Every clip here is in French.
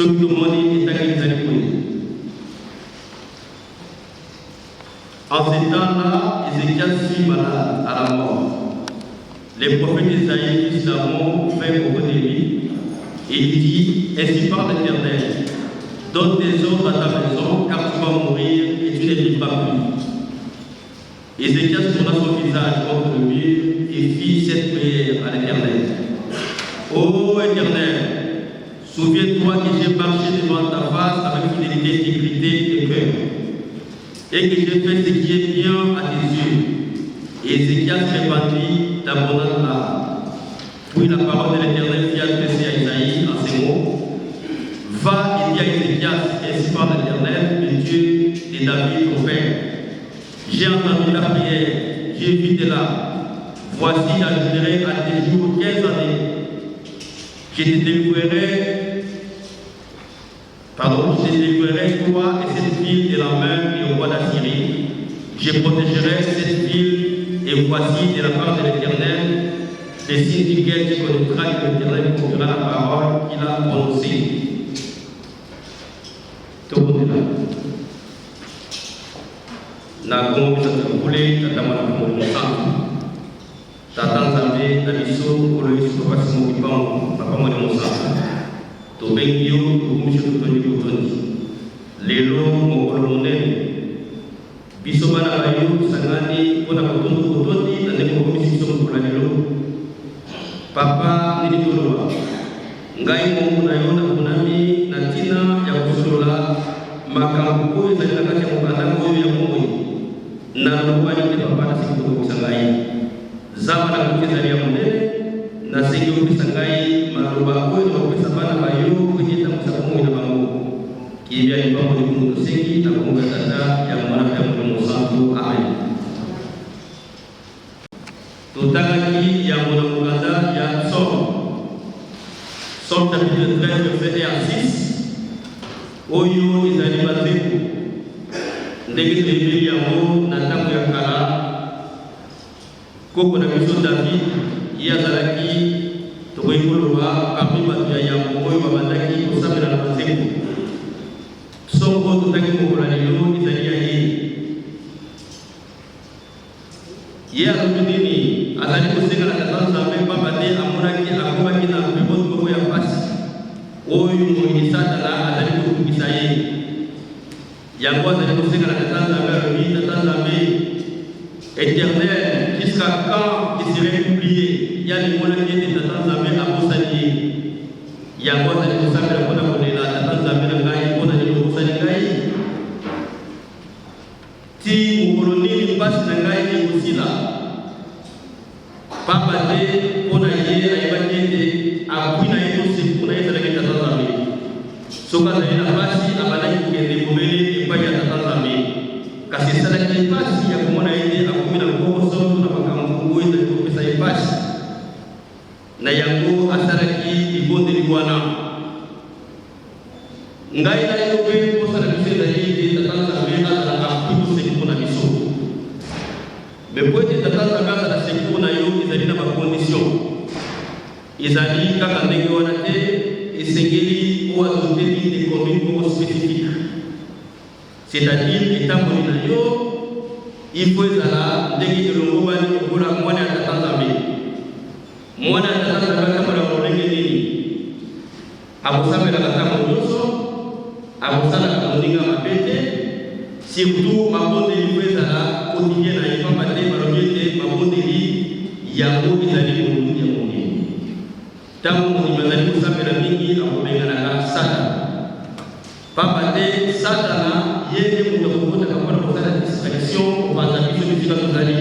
soki tomoni etaki ezali boye. En ce temps-là, Ézéchias fut malade à la mort. Les prophètes Isaïe, fils d'Amon, vint auprès de lui et il dit, ainsi parle l'Éternel, donne tes ordres à ta maison, car tu vas mourir et tu ne vivras plus. Ézéchias tourna son visage contre le mur et fit cette prière à l'Éternel. Ô Éternel, souviens-toi que j'ai marché devant ta face avec fidélité, intégrité et cœur, et que j'ai fait ce qui est bien à tes yeux. Et Ézéchias répandit d'abondantes larmes. Puis la parole de l'Éternel fut adressée à Isaïe en ces mots. Va et dis à Ézéchias, ainsi parle l'Éternel, le Dieu de David, ton père. J'ai entendu ta prière, j'ai vu tes larmes. Voici, j'ajouterai à tes jours 15 années. Je te délivrerai, toi et cette ville de la main du roi d'Assyrie. Je protégerai cette ville, et voici de la part de l'Éternel, des signes duquel tu connaîtras que l'Éternel accomplira la parole qu'il a prononcée. Tout le monde est là. Na kongo bisatakule tatamana kongo musantu tatanzambe na biso kolo yesu kopasi mokipango papango de musantu tobengi yo tokumisho totondi kotondi lelo mokolo monene biso bana bayo sangani mpona kotondi kotondi na ndenge mokomisi biso mokolo ya lelo papa nini toloba ngai mongo na yo namonami na ntina ya kosolola makambo oyo ezali na kati ya mokanda oyo ya momoi na lobani te papa na siki tokokisa ngai zamba na koki ezali ya monene na sengi okopesa ngai maloba oyo nakopesa bana bayo kwenye etambwisa bomoi na bango kiyebia lipango likungu tosengi na kongo ya tata ya mwana ya moto mosantu amen. Totangaki ya mwana mokanda ya Somme chapitre 13 verset 1 à 6 oyo ezali bazeku ndenge toyebeli yango na ntango ya kala koko na biso David ye azalaki tokoki koloba parmi bato ya yango oyo babandaki kosambela na bazeku songo totangi mokolo ya lelo ezali ya ye alobi nini azali kosenga na tata nzambe pamba te amonaki akomaki na pebote moko ya pasi oyo moyini satana azali kotungisa ye yango azali kosenga na tata nzambe alobi tata nzambe Éternel, jusqu'à quand tu serais oublié? Yani monaki ete tata nzambe abosani ye yango azali kosambela mpona kolela tata nzambe na ngai mpona nini obosani ngai ti mokolo nini mpasi na ngai ekosila pamba te mpona ye ayebaki ete akwi na ye toseku na ye ezalaki tata nzambe soki azali na mpasi abandaki kokende komele epai ya tata nzambe kasi esalaki mpasi ya komona ete akomi na kokosoto na makambo oyo ezali kopesa ye mpasi na yango asalaki libondeli wana ngai na yo mpe kosala biso ezali ete tata nzambe azalaka akwi toseku mpona biso me po ete tata nzambe azala seku na yo ezali na bakondisio ezali kaka ndenge wana te esengeli oyo azoteli decommune moko spécifique c'est-à-dire etamboli na yo ifo ezala ndenge elongo bani lokola mwana ya tata nzambe mwana ya tata nzambe atambola molenge nini akosambelaka ntango nyonso akosalaka moninga mabe te surtout mabondeli fo ezala quotidien na ye pamba te balobi ete mabondeli yango ezali molungi ya monene ntango mondimi azali kosambela mingi akobenganaka satana pamba te satana ye nde moto akokotaka mpona kosala distraction kopanza biso bisika tozali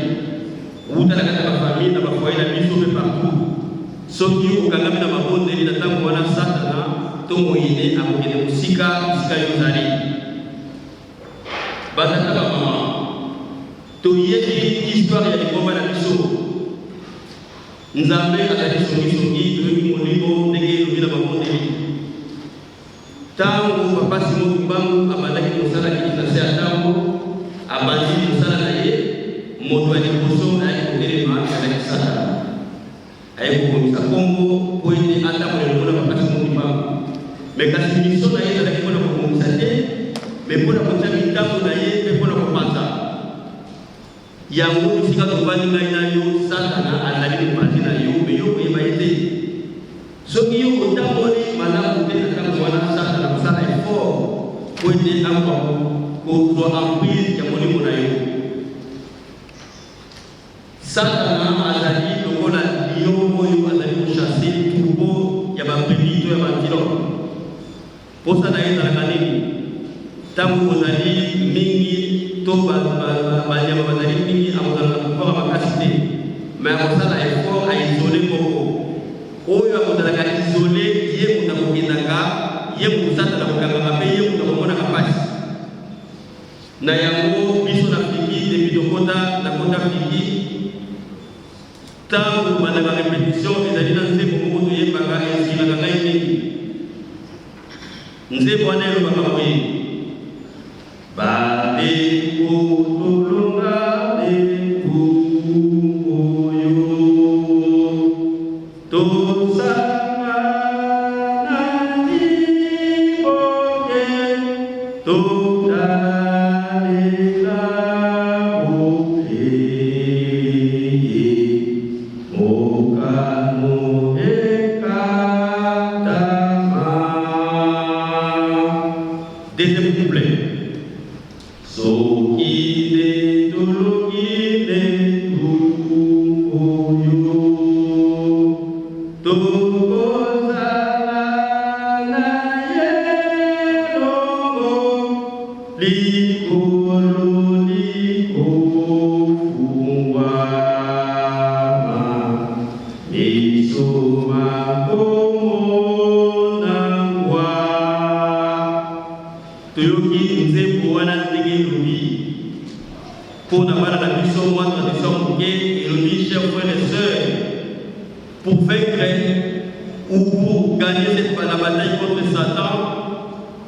wuta na kati ya bafamille na bafoye na biso mpe partout soki okangami na mabondeli na ntango wana satana to moyine akokende mosika bisika yo ozali batata bamama toyebi histoire ya liboma na biso nzambe azali songisongi toyoki molimo ndenge elobi na babondeli ntango papa Simon Kimbangu abandaki mosala kiti na se ya ntango abandi mosala na ye moto ya liboso ayaki kotelema azalaki satana ayaki kokomisa kombo po ete atambola elongo na papa Simon Kimbangu Mais quand c'est une mission, il y a des gens qui vont mais pour la prochaine étape, il faut le penser. Il y a un mot qui va nous dire Satana a la ligne partie na yo, mais yo il va aider. Ce qui est au temps où madame vous êtes dans le Satana, ça est fort pour aider encore pour soit en prise qui a mon niveau na yo. Satana a la ligne le rôle à lion ou a la ligne chasser troupeau, il y a ma brebis, il y a ma kilo. Pour ça d'ailleurs dans la canne, tant que vous allez mingi to banyama bazali mingi amozala pouvoir makasite mais amozala effort à isoler moko oyo amozala ka isoler ye muta kokindaka ye musata na kokanga pe ye muta komona kapasi na yango biso na fiki depuis tokota na kota fiki tango banaka répétition ezali na nzembo moko toyebaka esilaka ngai mingi nzembo wana elobaka boye Bale kutulunga de kuyo tosanga nani boke totalela boke mokano ekatama. Deuxième couplet. So ide tulu ide tuyo toko salana yelongo likolo liko fungwama misuma komonangwa tuyoki nzembo wana pour n'avoir la mission, moi, tradition, et chers frères et sœurs, pour vaincre ou pour gagner la bataille contre Satan,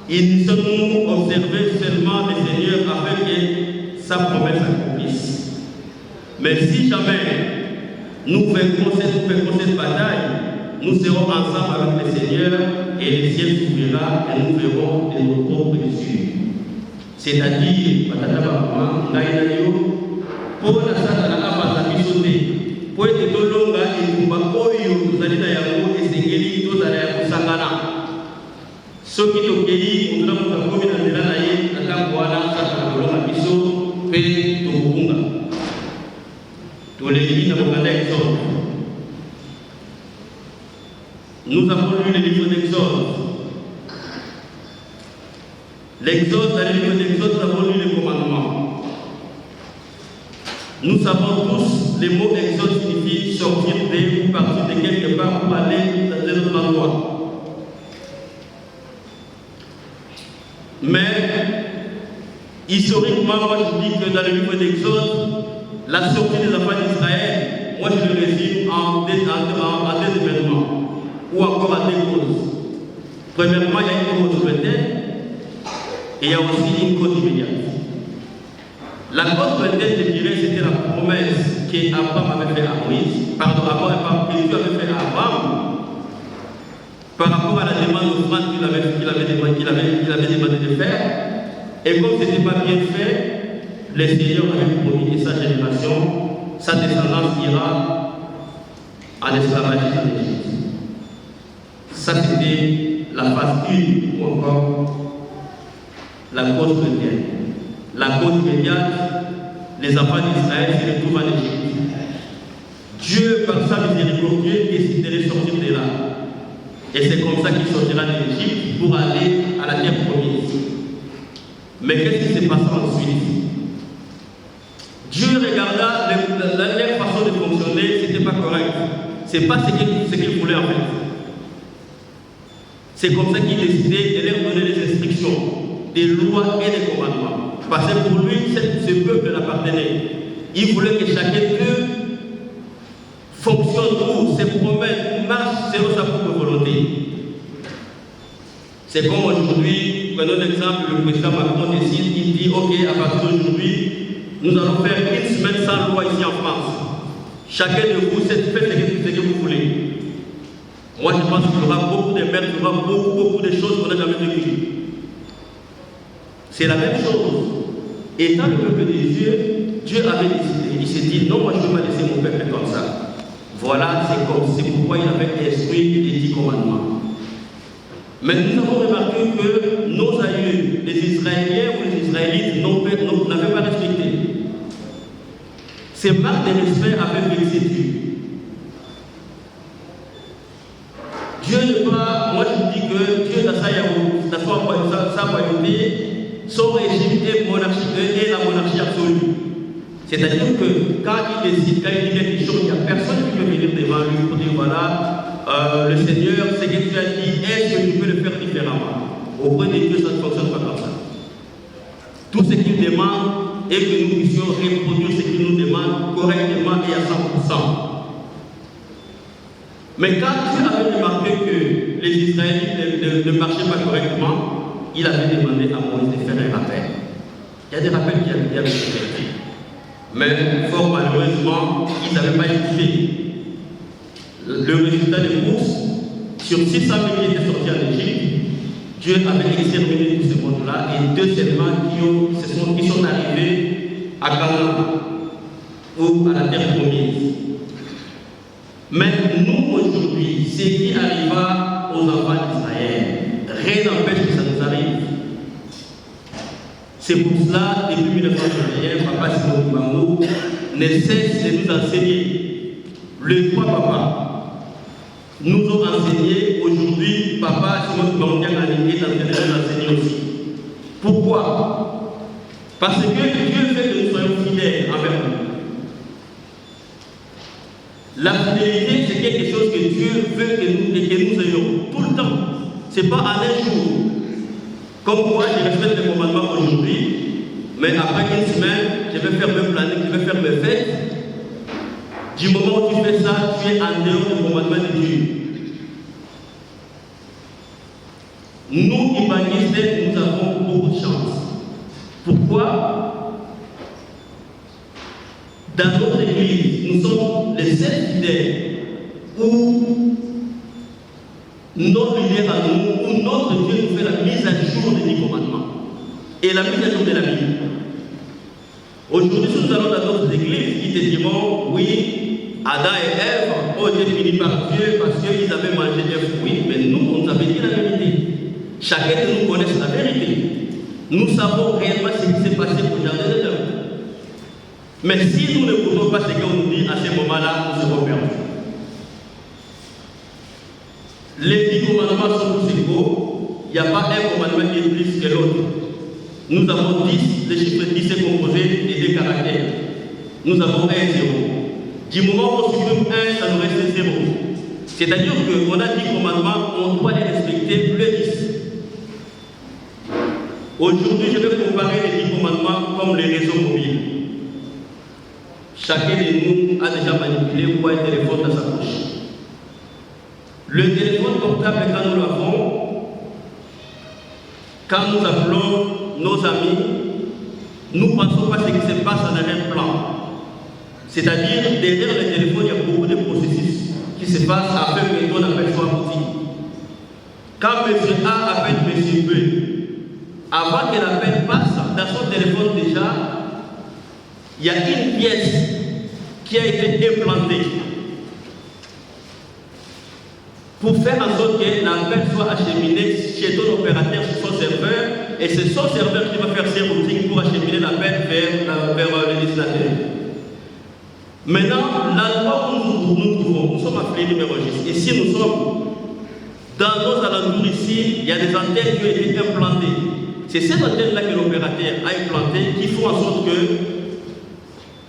il nous sommes observer seulement le Seigneur afin que sa promesse s'accomplisse. Mais si jamais nous vaincrons cette bataille, nous serons ensemble avec le Seigneur et le ciel s'ouvrira et nous verrons de nos propres yeux. C'est-à-dire, pour la Satana a biso te, pour être tolonga et pour oyo tozali na yango esengeli tozala ya kosangana. Soki tokei mutuna mutu akomi na nzela na ye na ntango wana Satana kolonga biso mpe tokobunga. Toleki na mokanda Exode. Nous avons lu le livre d'Exode. L'Exode, dans le livre d'Exode, nous avons lu les commandements. Nous savons tous, les mots Exode signifient sortir de ou partir de quelque part pour aller dans un autre endroit. Mais, historiquement, moi je dis que dans le livre d'Exode, la sortie des enfants d'Israël, moi je le résume en deux événements, ou encore en deux causes. Premièrement, il y a une cause peut-être, et il y a aussi une cause immédiate. La cause peut-être, je dirais, c'était la promesse qu'Abraham avait fait à Moïse, que Dieu avait fait à Abraham, par rapport à la demande d'offrande qu'il avait demandé de faire. Et comme ce n'était pas bien fait, le Seigneur avait promis que sa génération, sa descendance ira à l'esclavage en Égypte. Ça, c'était la phase 1 ou encore la cause chrétienne. La cause immédiate, les enfants d'Israël se retrouvent en Égypte. Dieu, par sa miséricorde, décide de les sortir de là. Et c'est comme ça qu'il sortira de l'Égypte pour aller à la terre promise. Mais qu'est-ce qui s'est passé ensuite? Dieu regarda leur façon de fonctionner, ce n'était pas correct. Ce n'est pas ce qu'il voulait en fait. C'est comme ça qu'il décidait de leur donner des instructions, des lois et des commandements. Parce que pour lui, ce peuple l'appartenait. Il voulait que chacun d'eux fonctionne ou se promène ou marche selon sa propre volonté. C'est comme aujourd'hui, prenons l'exemple, le président Macron décide, il dit ok, à partir d'aujourd'hui, nous allons faire une semaine sans loi ici en France. Chacun de vous faites ce que vous voulez. Moi, je pense qu'il y aura beaucoup de mères, il y aura beaucoup de choses qu'on n'a jamais vécues. C'est la même chose. Étant le peuple de Dieu, Dieu avait décidé. Il s'est dit, non, moi, je ne vais pas laisser mon peuple comme ça. Voilà, c'est pourquoi il avait instruit les 10 commandements. Mais nous avons remarqué que nos aïeux, les Israéliens ou les Israélites, n'avaient pas respecté. Ces marques de respect avaient vexé Dieu. Dieu n'est pas, moi je dis que Dieu dans sa royauté, son régime est la monarchie absolue. C'est-à-dire que quand il décide, quand il dit quelque chose, il n'y a personne qui peut venir devant lui pour dire voilà, le Seigneur, c'est que tu as dit, est-ce que tu peux le faire différemment? Auprès de Dieu, ça ne fonctionne pas comme ça. Tout ce qu'il demande est que nous puissions reproduire ce qu'il nous demande correctement et à 100%. Mais quand Dieu avait remarqué que les Israélites ne marchaient pas correctement, il avait demandé à Moïse de faire un rappel. Il y a des rappels qui avaient été faits. Mais fort malheureusement, ils n'avaient pas écouté. Le résultat des courses, sur 600 000 qui étaient sortis en Égypte, Dieu avait exterminé tout ce monde-là et 2 seulement qui sont arrivés à Canaan ou à la terre promise. Mais nous, aujourd'hui, ce qui arriva aux enfants d'Israël, rien n'empêche que ça nous arrive. C'est pour cela, depuis 1961, Papa Simon Kimbangu ne cesse de nous enseigner. Les 3 papas nous ont enseigné. Aujourd'hui, Papa Simon Kimbangu est en train de nous enseigner aussi. Pourquoi? Parce que Dieu veut que nous soyons fidèles envers nous. La fidélité, c'est quelque chose que Dieu veut que nous ayons tout le temps. Ce n'est pas en un jour. Comme moi, je respecte les commandements aujourd'hui, mais après une semaine, je vais faire mes plannings, je vais faire mes fêtes. Du moment où tu fais ça, tu es en dehors du commandement de Dieu. Nous, humanistes, nous avons beaucoup de chance. Pourquoi? Dans notre église, nous sommes les seuls fidèles où notre leader à nous, où notre Dieu nous fait la mise à jour des 10 commandements et la mise à jour de la Bible. Aujourd'hui, si nous allons dans d'autres églises, ils te diront oui, Adam et Ève ont été punis par Dieu parce qu'ils avaient mangé des fruits, mais nous, on nous avait dit la vérité. Chacun de nous connaît la vérité. Nous savons réellement ce qui s'est passé au jardin de l'homme. Mais si nous n'écoutons pas ce qu'on nous dit à ce moment-là, nous serons perdus. Les 10 commandements sont tous égaux. Il n'y a pas un commandement qui est plus que l'autre. Nous avons 10, le chiffre 10 est composé de 2 caractères. Nous avons 1 et 0. Du moment où on supprime 1, ça nous reste 0. C'est-à-dire qu'on a 10 commandements, on doit les respecter le 10. Aujourd'hui, je vais comparer les 10 commandements comme les réseaux mobiles. Chacun de nous a déjà manipulé ou a un téléphone dans sa poche. Le téléphone portable, quand nous l'avons, quand nous appelons nos amis, nous ne pensons pas ce qui se passe en arrière-plan. C'est-à-dire, derrière le téléphone, il y a beaucoup de processus qui se passent afin que ton appel soit abouti. Quand M. A appelle M. B, avant que l'appel passe, dans son téléphone déjà, il y a une pièce qui a été implantée pour faire en sorte que l'appel soit acheminé chez ton opérateur, sur son serveur, et c'est son serveur qui va faire ses routines pour acheminer l'appel vers le destinataire. Maintenant, l'endroit où nous trouvons, nous sommes appelés numéro 10. Et si nous sommes dans nos alentours ici, il y a des antennes qui ont été implantées. C'est ces antennes-là que l'opérateur a implantées qui font en sorte que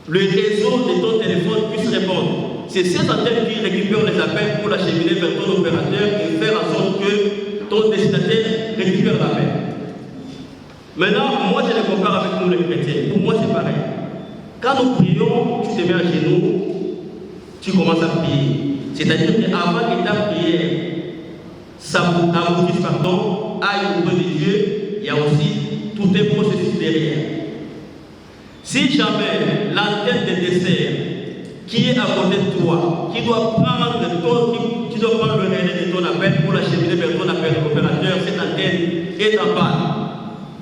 le réseau de ton téléphone puisse répondre. C'est ces antennes qui récupèrent les appels pour l'acheminer vers ton opérateur et faire en sorte que ton destinataire récupère l'appel. Maintenant, moi je les compare avec nous les chrétiens. Pour moi c'est pareil. Quand nous prions, tu te mets à genoux, tu commences à prier. C'est-à-dire qu'avant que ta prière aboutisse, aille auprès de Dieu, il y a aussi tout un processus derrière. Si jamais l'antenne de dessert qui est à côté de toi, qui doit prendre tu dois prendre le relais de ton appel pour l'acheminer vers ton appel opérateur. Cette antenne est en panne.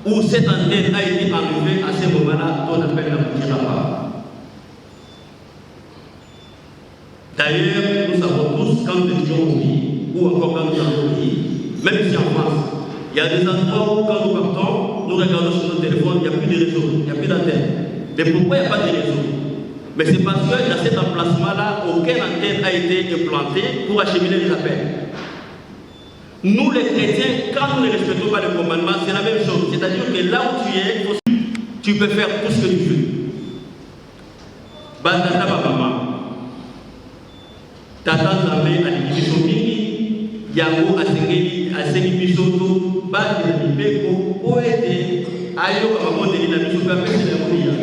Ou cette antenne a été enlevée, à ce moment-là, ton appel n'aboutira pas. D'ailleurs, nous savons tous, quand nous étions au pays, ou encore quand nous avons au pays, même ici en France, il y a des endroits où, quand nous partons, nous regardons sur notre téléphone, il n'y a plus de réseau, il n'y a plus d'antenne. Mais pourquoi il n'y a pas de réseau? Mais c'est parce que dans cet emplacement-là, aucune antenne a été implantée pour acheminer les appels. Nous, les chrétiens, quand nous ne respectons pas le commandement, c'est la même chose. C'est-à-dire que là où tu es, tu peux faire tout ce que tu veux. Bandata maman, tata Zambé, Alibiso Mini, Yango Asengi Bisoto, Badi Bibeko, Oete, Ayo Kamamondeli na Biso Kapesi na Monia.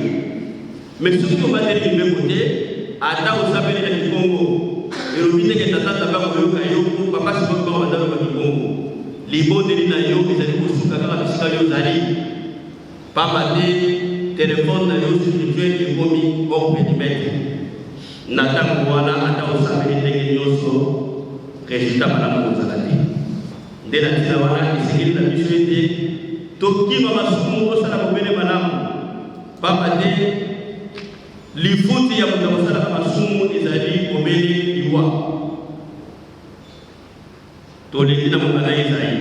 Mais ceux qui ont battu le côté, Ata Osabeli na Kikongo, et le bité que tata Zambé Kayo, Papa Siboko Madame Kikongo. Libo de l'inayo, les amis au Soukaka, Biscayo Zali, Papa de téléphone, nayo spirituel et commis hors périmètre. Nathan Mouana, Ata Osabeli Tegenyoso, résultat Madame Ozalati. Dès la Tinawana, qui s'est la mission était Toki Mama Soumo, Osala Bobele Madame, Papa de l'Ifouti Yamousala Masumo, les amis Bobele Iwa. Toleki na mokanda Isaïe.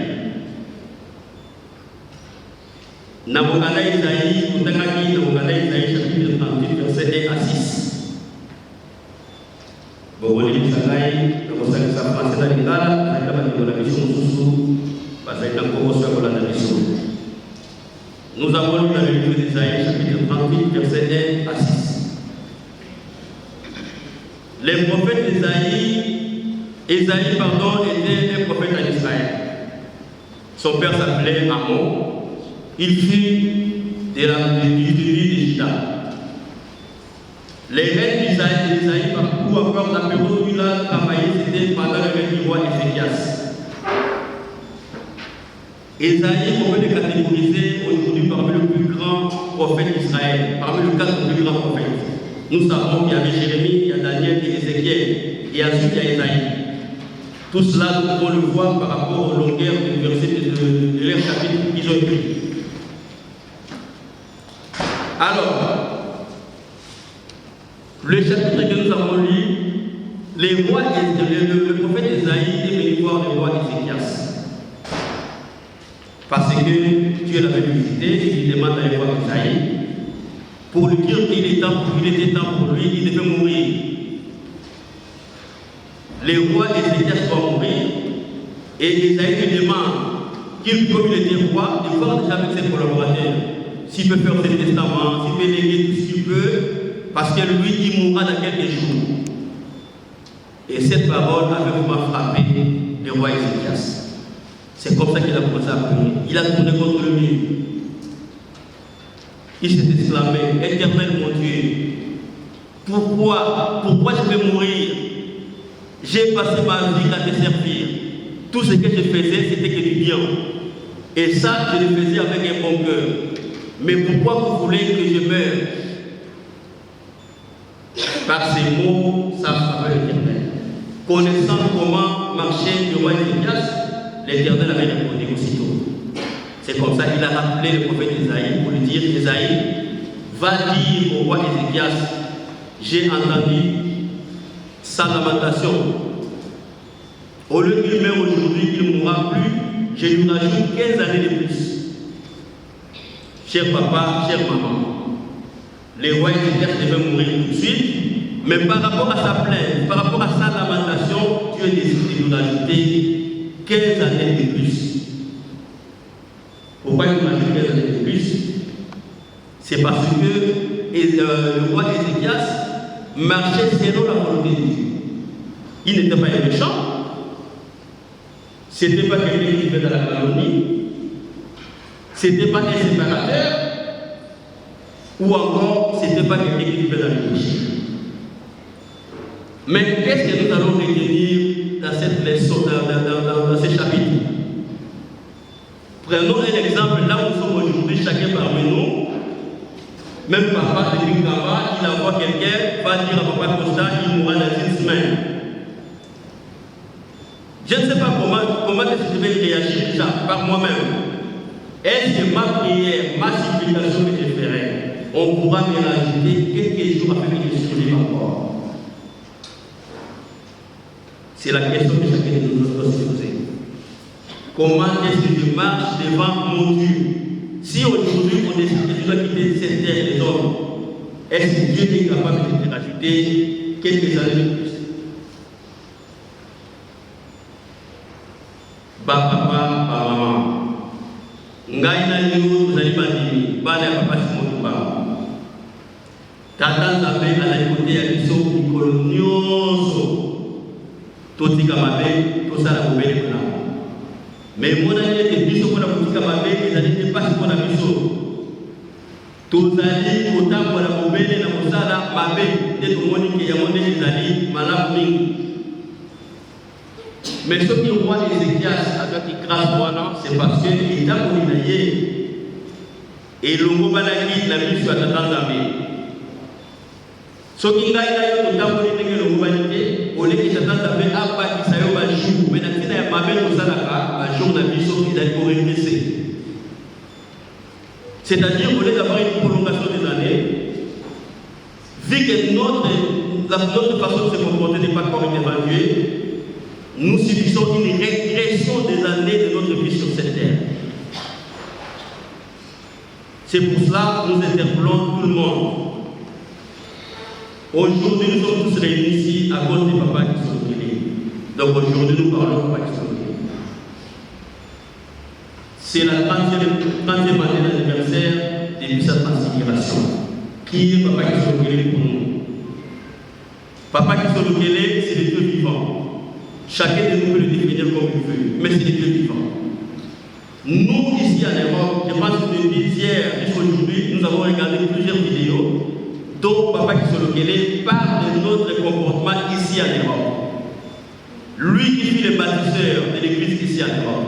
Na mokanda Isaïe, kutangaki na mokanda Isaïe chapitre 38 verset 1 à 6. Boboli bisangai, na kosali sa français na lingala, na kaba ni la mission susu, basai na kokoso ya la mission. Nous avons lu dans le livre d'Isaïe chapitre 38 verset 1 à 6. Les prophètes d'Isaïe était un prophète en Israël. Son père s'appelait Amon. Il fut du pays de Juda. Les reines d'Isaïe, ou encore la période où il a travaillé, c'était pendant le règne du roi Ézéchias. Isaïe, on peut le catégoriser aujourd'hui parmi les plus grands prophètes d'Israël, parmi les 4 plus grands prophètes. Nous savons qu'il y avait Jérémie, il y a Daniel et Ézéchiel, et ensuite il y a Isaïe. Tout cela, nous pouvons le voir par rapport aux longueurs des versets de leur chapitre qu'ils ont écrit. Alors, le chapitre que nous avons lu, le prophète Isaïe est venu voir le roi Ézéchias. Parce que Dieu l'avait visité et il demande à le roi Isaïe pour lui dire qu'il était temps pour lui, il devait mourir. Le roi Ézéchias va mourir et Isaïe lui demande, comme il était roi, de voir déjà avec ses collaborateurs s'il peut faire ses testaments, s'il peut léguer tout ce qu'il peut, parce que lui, il mourra dans quelques jours. Et cette parole avait vraiment frappé le roi Ézéchias. C'est comme ça qu'il a commencé à prier. Il a tourné contre le mur. Il s'est exclamé, Éternel mon Dieu, pourquoi je vais mourir? J'ai passé ma vie à te servir. Tout ce que je faisais, c'était que du bien. Et ça, je le faisais avec un bon cœur. Mais pourquoi vous voulez que je meure? Par ces mots, ça frappait l'Éternel. Connaissant comment marchait le roi Ézéchias, l'Éternel avait répondu aussitôt. C'est comme ça qu'il a rappelé le prophète Isaïe pour lui dire, Isaïe, va dire au roi Ézéchias, j'ai entendu sa lamentation. Au lieu qu'il meure aujourd'hui, qu'il ne mourra plus, je lui rajoute 15 années de plus. Cher papa, chère maman, le roi Ézéchias devait mourir tout de suite, mais par rapport à sa plainte, par rapport à sa lamentation, Dieu décide de lui rajouter 15 années de plus. Pourquoi il nous rajoute 15 années de plus? C'est parce que le roi Ézéchias marchait selon la volonté de Dieu. Il n'était pas un méchant. Ce n'était pas quelqu'un qui vivait dans la calomnie. Ce n'était pas un séparateur. Ou encore, ce n'était pas quelqu'un qui vivait dans le péché. Mais qu'est-ce que nous allons retenir dans cette leçon, dans ce chapitre? Prenons un exemple, là où nous sommes aujourd'hui, chacun parmi nous, même papa de Bingaba, il envoie quelqu'un, va dire à papa Costa, il mourra dans une semaine. je vais réagir déjà par moi-même? Est-ce que ma prière, ma supplication que je ferai, on pourra me rajouter quelques jours afin que je survive encore? C'est la question que chacun de nous doit se poser. Comment est-ce que je marche devant mon Dieu? Si aujourd'hui on décide que je dois quitter cette terre des hommes, est-ce que Dieu est capable de te rajouter quelques années de plus? Papa, maman, ngaina liu zali bandimi, bana papa Simon Touba. Tata Nzambe ala côté ya biso mikolo nyonso. Totika mabe, tosala mobele kuna. Mais mon ami est biso pour la boutique mabe, ils allaient pas pour la biso. Tozali autant pour la mobile na mosala mabe, de tout monde qui a monté les alliés malamu mingi. Mais ce qui roi Ézéchias avec qui grâce c'est parce que il a monté et le mot balaki la mission à Tanzanie. Ce qui a été tout à monté le mot balaki, au lieu que Tanzanie a pas qui s'aille au jour, mais dans la mabe au salaka, un jour la mission qui a été régressé. C'est-à-dire au lieu d'avoir une prolongation des années, vu que notre façon de se comporter n'est pas correctement évaluée, nous subissons une régression des années de notre vie sur cette terre. C'est pour cela que nous interpellons tout le monde. Aujourd'hui, nous sommes tous réunis ici à cause des papas qui sont guéris. Donc aujourd'hui, nous parlons des papas qui sont guéris. C'est la 30e année d'anniversaire depuis sa transfiguration. Qui est papa qui sont guéris pour nous? Papa qui sont guéris, c'est le Dieu vivant. Chacun de nous peut le définir comme il veut, mais c'est le Dieu vivant. Nous, ici en Europe, je pense que depuis hier jusqu'aujourd'hui, nous avons regardé plusieurs vidéos dont Papa Kisolokele parle de notre comportement ici en Europe. Lui qui fut le bâtisseur de l'église ici en Europe,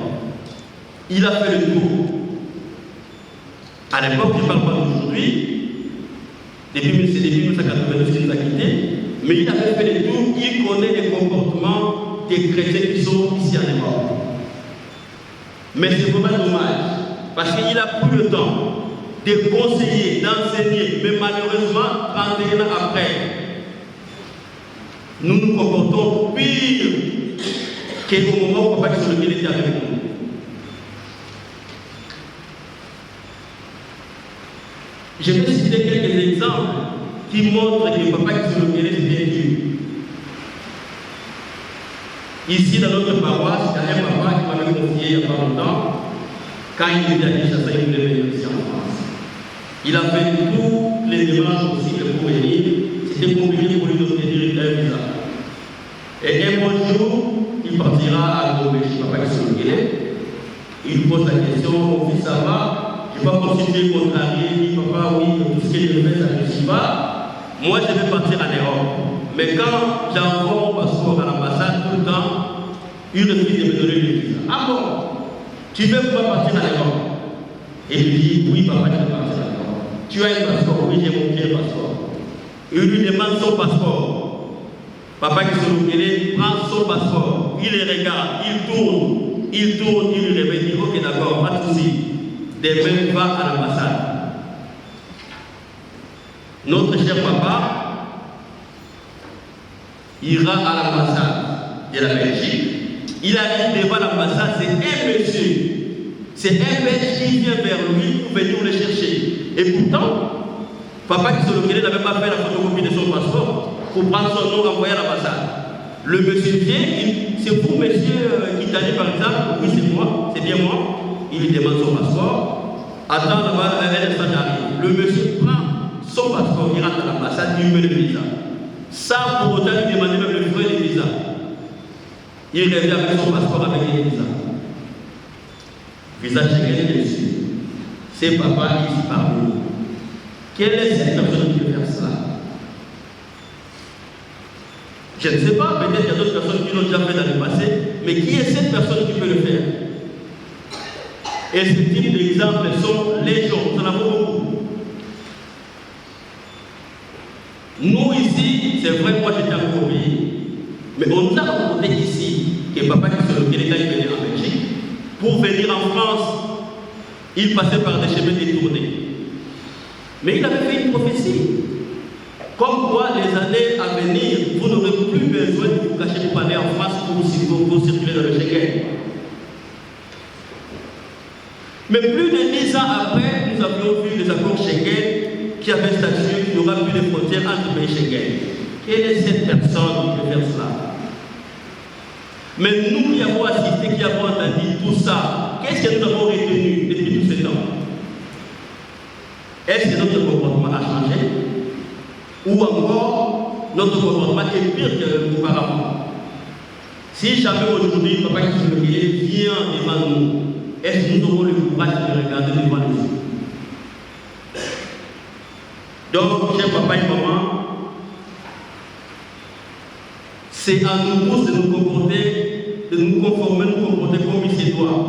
il a fait le tour. À l'époque, je ne parle pas d'aujourd'hui, depuis 1992 qu'il nous a quittés, mais il a fait le tour, il connaît les comportements des chrétiens qui sont ici en Europe. Mais c'est vraiment dommage, parce qu'il a pris le temps de conseiller, d'enseigner, mais malheureusement, 31 ans après, nous nous comportons pire qu'au moment où Papa Kisolokele était avec nous. Je vais citer quelques exemples qui montrent que Papa Kisolokele était Dieu. Ici, dans notre paroisse, il y a un papa qui m'avait confié il n'y a pas longtemps, quand il était à Kinshasa, il voulait venir ici en France. Il a fait toutes les démarches possibles pour venir. C'était compliqué pour lui d'obtenir un visa. Et un bon jour, il partira à Gombe chez Papa Kisolokele. Il pose la question, mon fils, ça va? Je ne vais pas continuer contrarié, il dit papa, oui, tout ce que je fais, ça ne réussit pas. Moi, je vais partir en Europe. Mais quand j'envoie mon passeport à l'ambassade tout le temps, il refuse de me donner le visa. Ah bon? Tu veux pas partir en Europe? Et il dit, oui, papa, je veux partir en Europe. Tu as un passeport? Oui, j'ai mon pied passeport. Il lui demande son passeport. Papa Kisolokele prend son passeport, il le regarde, il tourne, il lui réveille, il dit, ok, d'accord, pas de souci. Demain, va à l'ambassade. Notre cher papa ira à l'ambassade de la Belgique. Il arrive devant l'ambassade, c'est un monsieur. C'est un Belge qui vient vers lui pour venir le chercher. Et pourtant, Papa Kisolokele n'avait pas fait la photocopie de son passeport pour prendre son nom envoyé à l'ambassade. Le monsieur vient, c'est vous, monsieur Kitani par exemple? Oui, c'est moi, c'est bien moi. Il lui demande son passeport. Attends, là-bas, un instant arrive. Le monsieur prend son passeport, il rentre à l'ambassade, il lui met le visa. Sans pour autant lui demander même le frais de visa. Il revient avec son passeport avec les visas. Visa Schengen, bien sûr. C'est papa ici parmi nous. Quelle est cette personne qui peut faire cela? Je ne sais pas, peut-être qu'il y a d'autres personnes qui l'ont déjà fait dans le passé, mais qui est cette personne qui peut le faire? Et ce type d'exemples sont légion, nous en avons beaucoup. Nous ici, c'est vrai, moi j'étais encore au pays, mais on nous a raconté ici que Papa Kisolokele, quand il venait en Belgique, pour venir en France, il passait par des chemins détournés. Mais il avait fait une prophétie. Comme quoi, les années à venir, vous n'aurez plus besoin de vous cacher pour aller en France pour circuler dans le Schengen. Mais plus de 10 ans après, nous avions vu les accords Schengen qui avaient statué qu'il n'y aura plus de frontières entre les pays Schengen. Quelle est cette personne qui peut faire cela? Mais nous qui avons assisté, qui avons entendu tout ça, qu'est-ce que nous avons retenu depuis tous ces temps? Est-ce que notre comportement a changé? Ou encore, notre comportement est pire qu'auparavant? Si jamais aujourd'hui, Papa qui se vient devant nous, est-ce que nous aurons le courage de regarder devant les yeux? Donc, chers papa et maman, c'est à nous tous de nous comporter, de nous conformer, de nous comporter comme il se doit.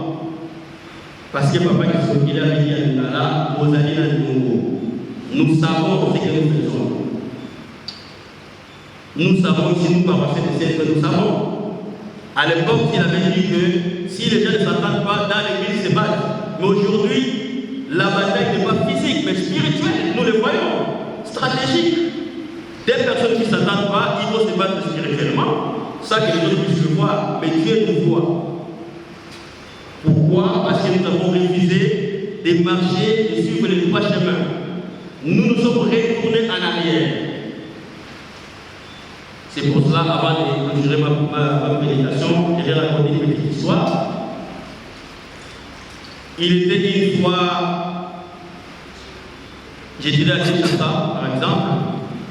Parce que Papa qui se dit à Ningala, Rosalina Nungo, nous savons ce que nous faisons. Nous savons ici, nous parlons de ce que nous savons. À l'époque, il avait dit que si les gens ne s'entendent pas, dans l'église, se battent. Mais aujourd'hui, la bataille n'est pas physique, mais spirituelle. Nous le voyons, stratégique. Des personnes qui ne s'entendent pas, ils vont se battre spirituellement. Ça que les autres puissent le voir, mais Dieu nous voit. Pourquoi? Parce que nous avons refusé de marcher et suivre les trois chemins. Nous nous sommes retournés en arrière. C'est pour cela, avant de clôturer ma méditation, je vais raconter une petite histoire. Il était une fois, j'étais à Kinshasa, par exemple,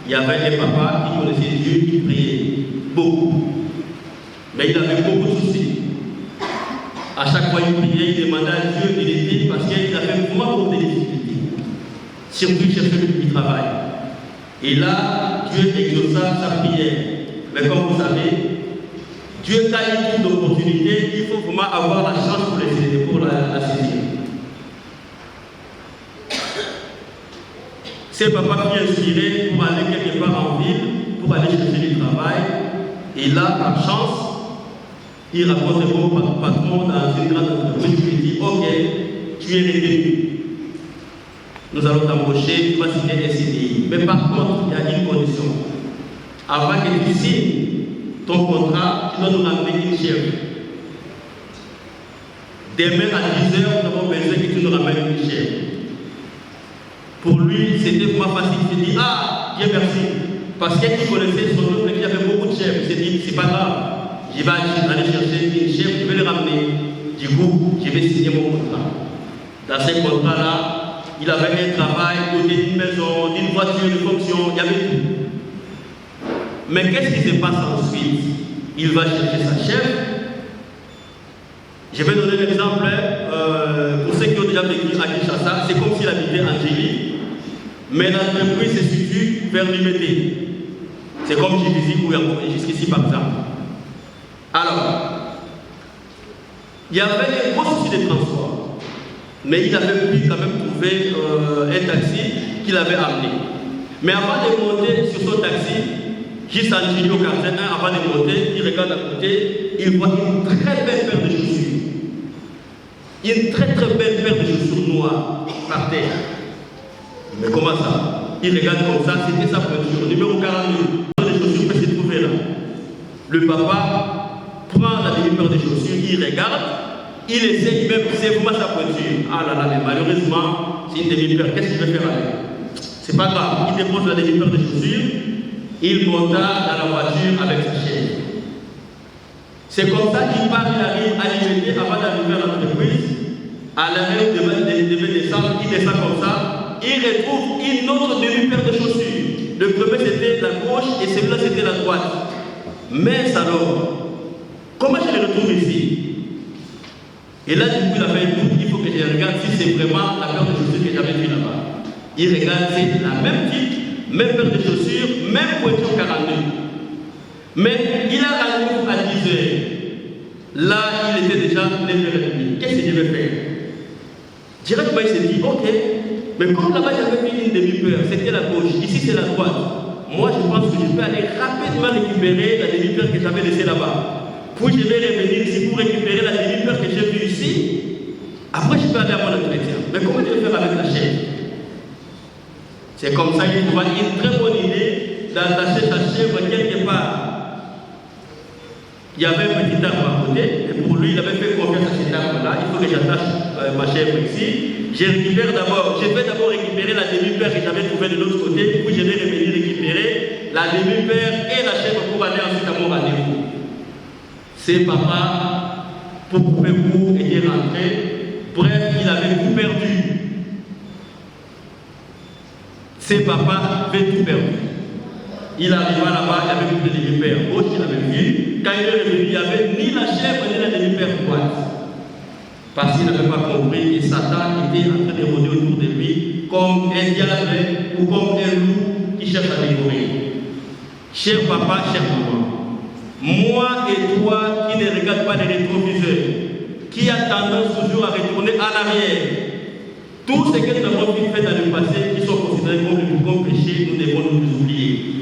il y avait un papa qui connaissait Dieu, qui priait beaucoup. Mais il avait beaucoup de soucis. À chaque fois qu'il priait, il demandait à Dieu de l'aider parce qu'il avait vraiment beaucoup de difficultés. Surtout, il cherchait du travail. Et là, Dieu exauça sa prière. Mais comme vous savez, Dieu t'a eu toute l'opportunité, il faut vraiment avoir la chance pour la saisir. C'est papa qui est inspiré pour aller quelque part en ville, pour aller chercher du travail. Et là, par chance, il raconte au patron dans une grande entreprise qui lui dit: ok, tu es retenu. Nous allons t'embaucher, tu vas signer un CDI. Mais par contre, il y a une condition. Avant que tu signes ton contrat, tu dois nous ramener une chèvre. Demain à 10h, nous avons besoin que tu nous ramènes une chèvre. Pour lui, c'était vraiment facile. Il s'est dit: ah, Dieu merci. Parce qu'il connaissait son oncle qui avait beaucoup de chèvres. Il s'est dit: c'est pas grave. Je vais aller chercher une chèvre, je vais le ramener. Du coup, je vais signer mon contrat. Dans ce contrat-là, il avait un travail, côté d'une maison, d'une voiture, d'une fonction, il y avait tout. Mais qu'est-ce qui se passe ensuite? Il va chercher sa chèvre. Je vais donner l'exemple pour ceux qui ont déjà vécu à Kinshasa. C'est comme s'il habitait en Gélie, mais l'entreprise se situe vers Limité. C'est comme Jibizi ou jusqu'ici par exemple. Alors, il y avait un gros souci de transport, mais il avait pu quand même trouver un taxi qu'il avait amené. Mais avant de monter sur son taxi, juste en Gélie au quartier 1, avant de monter, il regarde à côté, il voit une très belle paire de chaussures. Une très très belle paire de chaussures noires par terre. Mais comment ça? Il regarde comme ça, c'était sa voiture, numéro 42. Les chaussures peuvent se trouver là. Le papa prend la demi-paire de chaussures, il regarde, il essaie même, c'est vraiment sa voiture. Ah là là, mais malheureusement, c'est une demi-paire, qu'est-ce que je vais faire avec? C'est pas grave, il dépose la demi-paire de chaussures, il monta dans la voiture avec sa chaise. C'est comme ça qu'il part, il arrive à Limité avant d'arriver à l'entreprise. À l'arrêt, il devait descendre, il descend comme ça, il retrouve une autre demi-paire de chaussures. Le premier c'était la gauche et celui-là c'était la droite. Mais alors, comment je les retrouve ici? Et là, du coup, il avait un doute, il faut que je regarde si c'est vraiment la paire de chaussures que j'avais vue là-bas. Il regarde, c'est la même type, même paire de chaussures, même pointure 42. Mais il a rendez-vous à 10h. Là, il était déjà 9h30. Qu'est-ce que je vais faire? Directement, il s'est dit: ok, mais comme là-bas j'avais mis une demi-paire, c'était la gauche, ici c'est la droite. Moi, je pense que je peux aller rapidement récupérer la demi-paire que j'avais laissée là-bas. puis je vais revenir ici pour récupérer la demi-peur que j'ai vue ici. Après, je peux aller à mon entretien. Mais comment je vais faire avec la chèvre? C'est comme ça qu'il trouva une très bonne idée d'attacher sa chèvre quelque part. Il y avait un petit arbre à côté, et pour lui, il avait fait confiance à cet arbre-là. Il faut que j'attache ma chèvre ici. Je vais d'abord récupérer la demi-paire que j'avais trouvée de l'autre côté, puis je vais revenir récupérer la demi-paire et la chèvre pour aller ensuite à mon rendez-vous. C'est papa, pour couper court, était rentré. Bref, il avait tout perdu. C'est papa avait tout perdu. Il arriva là-bas, il avait une demi-paire gauche, il avait vu. Quand il est revenu, il n'y avait ni la chèvre ni la demi-paire droite. Parce qu'il n'avait pas compris que Satan était en train de rôder autour de lui comme un diable ou comme un loup qui cherche à dévorer. Cher papa, cher maman, moi et toi qui ne regarde pas les rétroviseurs, qui a tendance toujours à retourner en arrière, tout ce que nous avons fait dans le passé, qui sont considérés comme le plus grand péché, nous devons nous oublier.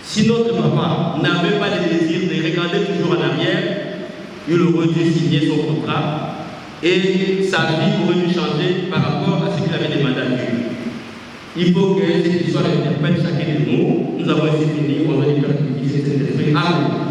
Si notre papa n'avait pas le désir de regarder toujours en arrière, il aurait dû signer son contrat et sa vie aurait dû changer par rapport à ce qu'il avait demandé à Dieu. Il faut que cette histoire interpelle chacun de nous. Nous avons été finis, on va dire que c'est Amen.